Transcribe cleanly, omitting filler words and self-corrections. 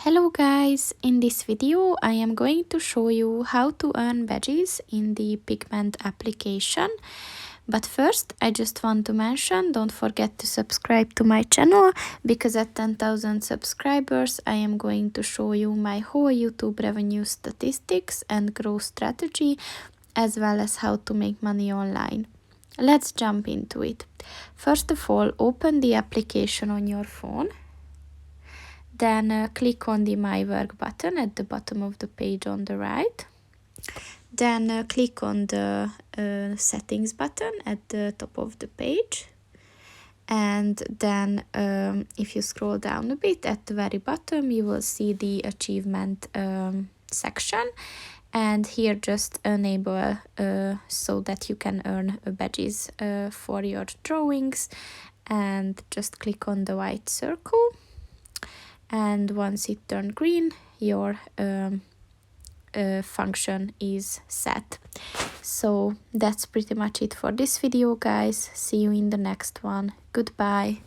Hello guys, in this video I am going to show you how to earn badges in the Pigment application. But first I just want to mention, don't forget to subscribe to my channel, because at 10,000 subscribers I am going to show you my whole YouTube revenue statistics and growth strategy, as well as how to make money online. Let's jump into it. First of all, open the application on your phone. Then click on the My Work button at the bottom of the page on the right. Then click on the Settings button at the top of the page. And then if you scroll down a bit, at the very bottom you will see the Achievement section. And here just enable so that you can earn badges for your drawings. And just click on the white circle. And once it turned green, your function is set. So that's pretty much it for this video, guys. See you in the next one. Goodbye.